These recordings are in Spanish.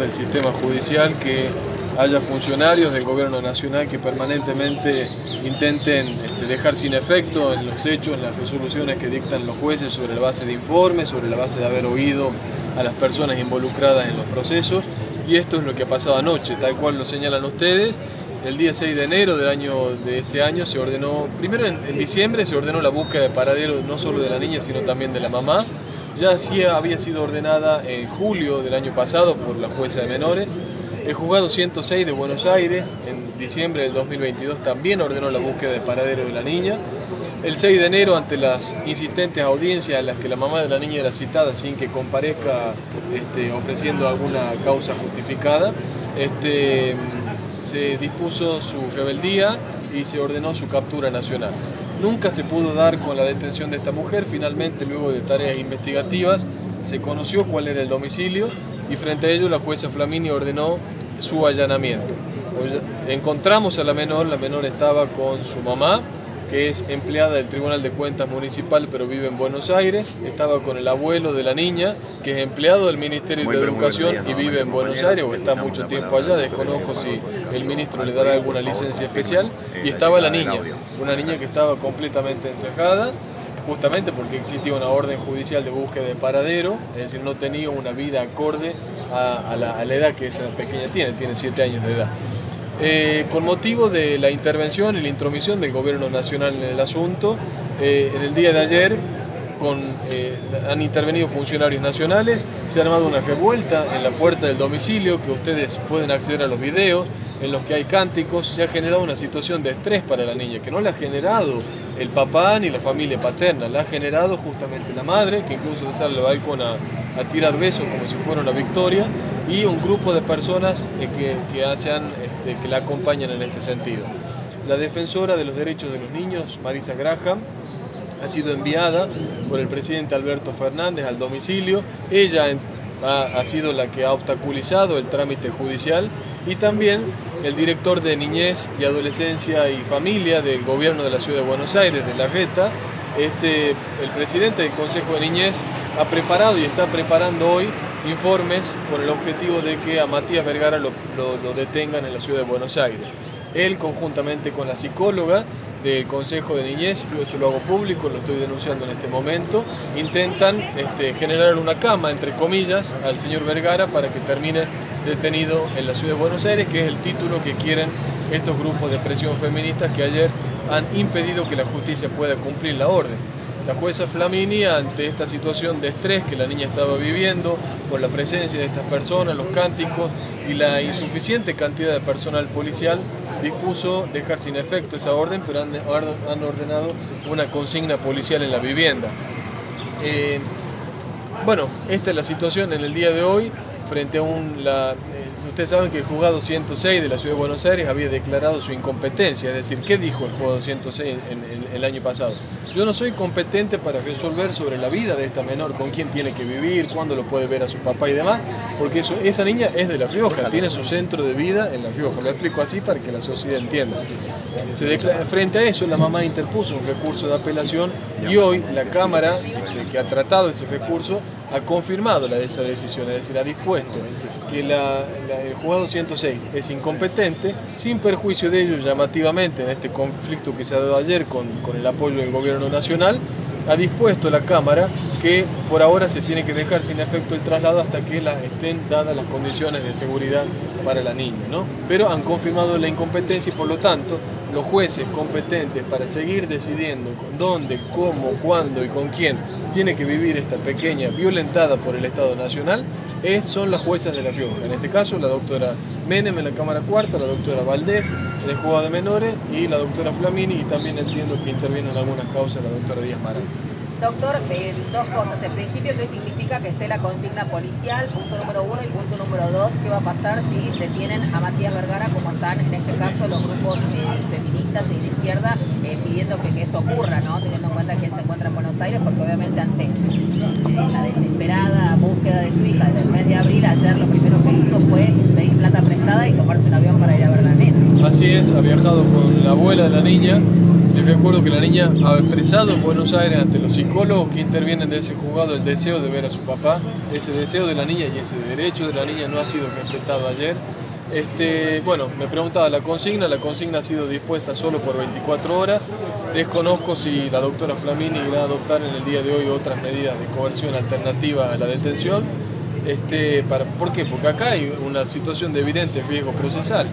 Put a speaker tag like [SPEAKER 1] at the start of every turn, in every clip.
[SPEAKER 1] del sistema judicial que haya funcionarios del gobierno nacional que permanentemente intenten dejar sin efecto en los hechos, en las resoluciones que dictan los jueces sobre la base de informes, sobre la base de haber oído a las personas involucradas en los procesos. Y esto es lo que ha pasado anoche, tal cual lo señalan ustedes. El día 6 de enero de este año se ordenó, primero en diciembre se ordenó la búsqueda de paradero no solo de la niña sino también de la mamá. Ya sí había sido ordenada en julio del año pasado por la jueza de menores. El juzgado 106 de Buenos Aires en diciembre del 2022 también ordenó la búsqueda de paradero de la niña. El 6 de enero, ante las insistentes audiencias en las que la mamá de la niña era citada sin que comparezca ofreciendo alguna causa justificada, se dispuso su rebeldía y se ordenó su captura nacional. Nunca se pudo dar con la detención de esta mujer. Finalmente, luego de tareas investigativas, se conoció cuál era el domicilio y frente a ello la jueza Flamini ordenó su allanamiento. Encontramos a la menor estaba con su mamá, que es empleada del Tribunal de Cuentas Municipal pero vive en Buenos Aires. Estaba con el abuelo de la niña, que es empleado del Ministerio de Educación y vive en Buenos Aires o está mucho tiempo allá, desconozco si el ministro le dará alguna licencia especial. Y estaba la niña, una niña que estaba completamente encejada, justamente porque existía una orden judicial de búsqueda de paradero, es decir, no tenía una vida acorde a la edad que esa pequeña tiene 7 años de edad. Con motivo de la intervención y la intromisión del gobierno nacional en el asunto, en el día de ayer han intervenido funcionarios nacionales, se ha armado una revuelta en la puerta del domicilio, que ustedes pueden acceder a los videos, en los que hay cánticos. Se ha generado una situación de estrés para la niña, que no la ha generado el papá ni la familia paterna, la ha generado justamente la madre, que incluso sale al balcón a tirar besos como si fuera una victoria, y un grupo de personas que la acompañan en este sentido. La defensora de los derechos de los niños, Marisa Graham, ha sido enviada por el presidente Alberto Fernández al domicilio. Ella ha sido la que ha obstaculizado el trámite judicial, y también el director de Niñez y Adolescencia y Familia del Gobierno de la Ciudad de Buenos Aires, de la Reta. El presidente del Consejo de Niñez ha preparado y está preparando hoy informes con el objetivo de que a Matías Vergara lo detengan en la Ciudad de Buenos Aires. Él, conjuntamente con la psicóloga del Consejo de Niñez, yo esto lo hago público, lo estoy denunciando en este momento, intentan generar una cama, entre comillas, al señor Vergara para que termine detenido en la Ciudad de Buenos Aires, que es el título que quieren estos grupos de presión feministas que ayer han impedido que la justicia pueda cumplir la orden. La jueza Flamini, ante esta situación de estrés que la niña estaba viviendo, por la presencia de estas personas, los cánticos y la insuficiente cantidad de personal policial, dispuso dejar sin efecto esa orden, pero han ordenado una consigna policial en la vivienda. Bueno, esta es la situación en el día de hoy, frente a ustedes saben que el juzgado 106 de la Ciudad de Buenos Aires había declarado su incompetencia, es decir, ¿qué dijo el juzgado 106 el año pasado? Yo no soy competente para resolver sobre la vida de esta menor, con quién tiene que vivir, cuándo lo puede ver a su papá y demás, porque esa niña es de La Rioja, tiene su centro de vida en La Rioja. Lo explico así para que la sociedad entienda. Frente a eso, la mamá interpuso un recurso de apelación y hoy la Cámara, que ha tratado ese recurso, ha confirmado esa decisión, es decir, ha dispuesto que el juzgado 106 es incompetente, sin perjuicio de ello, llamativamente, en este conflicto que se ha dado ayer con el apoyo del gobierno nacional, ha dispuesto la Cámara que por ahora se tiene que dejar sin efecto el traslado hasta que estén dadas las condiciones de seguridad para la niña, ¿no? Pero han confirmado la incompetencia y por lo tanto los jueces competentes para seguir decidiendo dónde, cómo, cuándo y con quién tiene que vivir esta pequeña violentada por el Estado Nacional son las juezas de La Rioja. En este caso la doctora Menem en la Cámara Cuarta, la doctora Valdés en el juzgado de menores y la doctora Flamini, y también entiendo que interviene en algunas causas la doctora Díaz Marán.
[SPEAKER 2] Doctor, dos cosas. En principio, ¿qué significa que esté la consigna policial? Punto número 1. Y punto número 2, ¿qué va a pasar si detienen a Matías Vergara, como están en este caso los grupos feministas y de izquierda pidiendo que eso ocurra, ¿no? Teniendo en cuenta que él se encuentra en Buenos Aires, porque obviamente ante la desesperada búsqueda de su hija desde el mes de abril, ayer lo primero que hizo fue pedir plata prestada y tomarse un avión para ir a ver a la nena.
[SPEAKER 1] Así es, ha viajado con la abuela de la niña Les recuerdo que la niña ha expresado en Buenos Aires ante los psicólogos que intervienen de ese juzgado el deseo de ver a su papá. Ese deseo de la niña y ese derecho de la niña no ha sido respetado ayer. Bueno, me preguntaba la consigna ha sido dispuesta solo por 24 horas. Desconozco si la doctora Flamini irá a adoptar en el día de hoy otras medidas de coerción alternativa a la detención. ¿Por qué? Porque acá hay una situación de evidente riesgo procesal.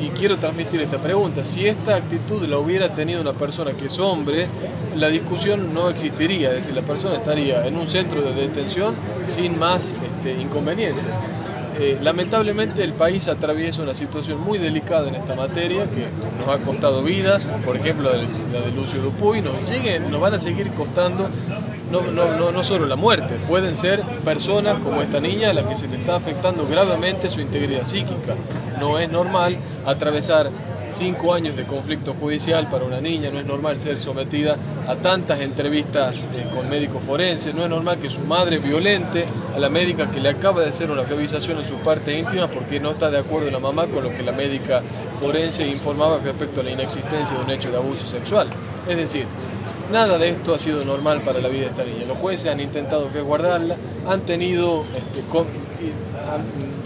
[SPEAKER 1] Y quiero transmitir esta pregunta: si esta actitud la hubiera tenido una persona que es hombre, la discusión no existiría, es decir, la persona estaría en un centro de detención sin más inconvenientes. Lamentablemente el país atraviesa una situación muy delicada en esta materia que nos ha costado vidas, por ejemplo la de Lucio Dupuy, nos van a seguir costando no solo la muerte, pueden ser personas como esta niña a la que se le está afectando gravemente su integridad psíquica. No es normal atravesar 5 años de conflicto judicial para una niña, no es normal ser sometida a tantas entrevistas con médicos forenses, no es normal que su madre violente a la médica que le acaba de hacer una revisación en sus partes íntimas porque no está de acuerdo la mamá con lo que la médica forense informaba respecto a la inexistencia de un hecho de abuso sexual. Es decir, nada de esto ha sido normal para la vida de esta niña. Los jueces han intentado resguardarla, han tenido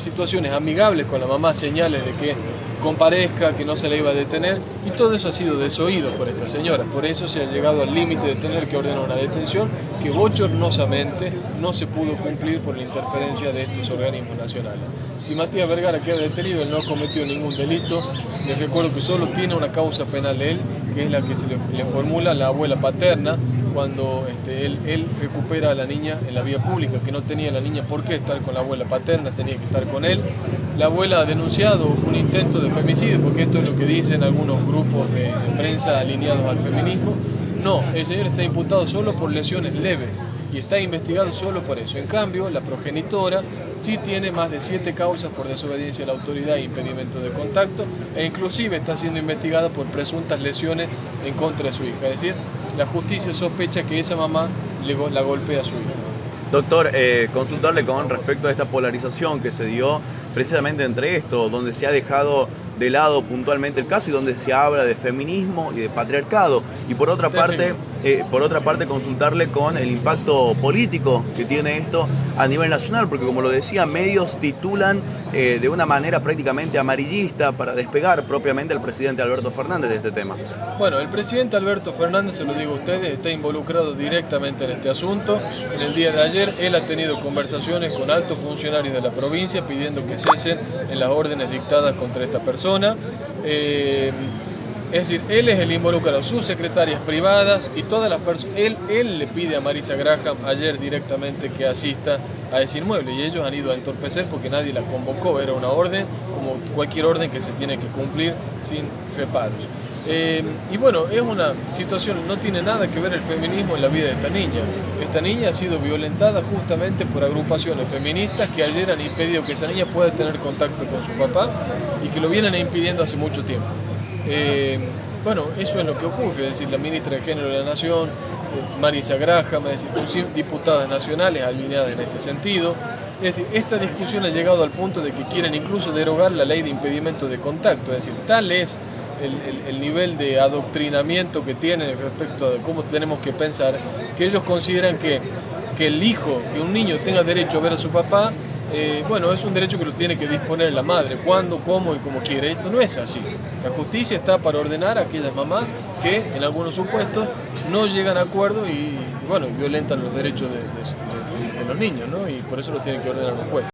[SPEAKER 1] situaciones amigables con la mamá, señales de que comparezca, que no se le iba a detener, y todo eso ha sido desoído por esta señora. Por eso se ha llegado al límite de tener que ordenar una detención que bochornosamente no se pudo cumplir por la interferencia de estos organismos nacionales. Si Matías Vergara queda detenido, él no cometió ningún delito. Les recuerdo que solo tiene una causa penal él, que es la que se le formula la abuela paterna, cuando él recupera a la niña en la vía pública, que no tenía la niña por qué estar con la abuela paterna, tenía que estar con él. La abuela ha denunciado un intento de femicidio, porque esto es lo que dicen algunos grupos de prensa alineados al feminismo. No, el señor está imputado solo por lesiones leves y está investigado solo por eso. En cambio, la progenitora sí tiene más de 7 causas por desobediencia a la autoridad e impedimento de contacto, e inclusive está siendo investigada por presuntas lesiones en contra de su hija. Es decir, la justicia sospecha que esa mamá la golpea a su hija.
[SPEAKER 3] Doctor, consultarle con respecto a esta polarización que se dio precisamente entre esto, donde se ha dejado de lado puntualmente el caso y donde se habla de feminismo y de patriarcado. Y por otra parte, consultarle con el impacto político que tiene esto a nivel nacional, porque como lo decía, medios titulan de una manera prácticamente amarillista para despegar propiamente al presidente Alberto Fernández de este tema.
[SPEAKER 1] Bueno, el presidente Alberto Fernández, se lo digo a ustedes, está involucrado directamente en este asunto. En el día de ayer él ha tenido conversaciones con altos funcionarios de la provincia pidiendo que cesen en las órdenes dictadas contra esta persona. Es decir, él es el involucrado, sus secretarias privadas y todas las personas. Él le pide a Marisa Graham ayer directamente que asista a ese inmueble y ellos han ido a entorpecer porque nadie la convocó. Era una orden, como cualquier orden que se tiene que cumplir sin reparos. Y bueno, es una situación, no tiene nada que ver el feminismo en la vida de esta niña. Esta niña ha sido violentada justamente por agrupaciones feministas que ayer han impedido que esa niña pueda tener contacto con su papá y que lo vienen impidiendo hace mucho tiempo. Bueno, eso es lo que ocurre, es decir, la ministra de Género de la Nación, Marisa Graham, es decir, diputadas nacionales alineadas en este sentido. Es decir, esta discusión ha llegado al punto de que quieren incluso derogar la ley de impedimento de contacto, es decir, tal es el nivel de adoctrinamiento que tienen respecto de cómo tenemos que pensar, que ellos consideran que el hijo, que un niño tenga derecho a ver a su papá, bueno, es un derecho que lo tiene que disponer la madre, cuándo, cómo y como quiere. Esto no es así. La justicia está para ordenar a aquellas mamás que en algunos supuestos no llegan a acuerdo y bueno, violentan los derechos de los niños, ¿no? Y por eso lo tienen que ordenar los jueces.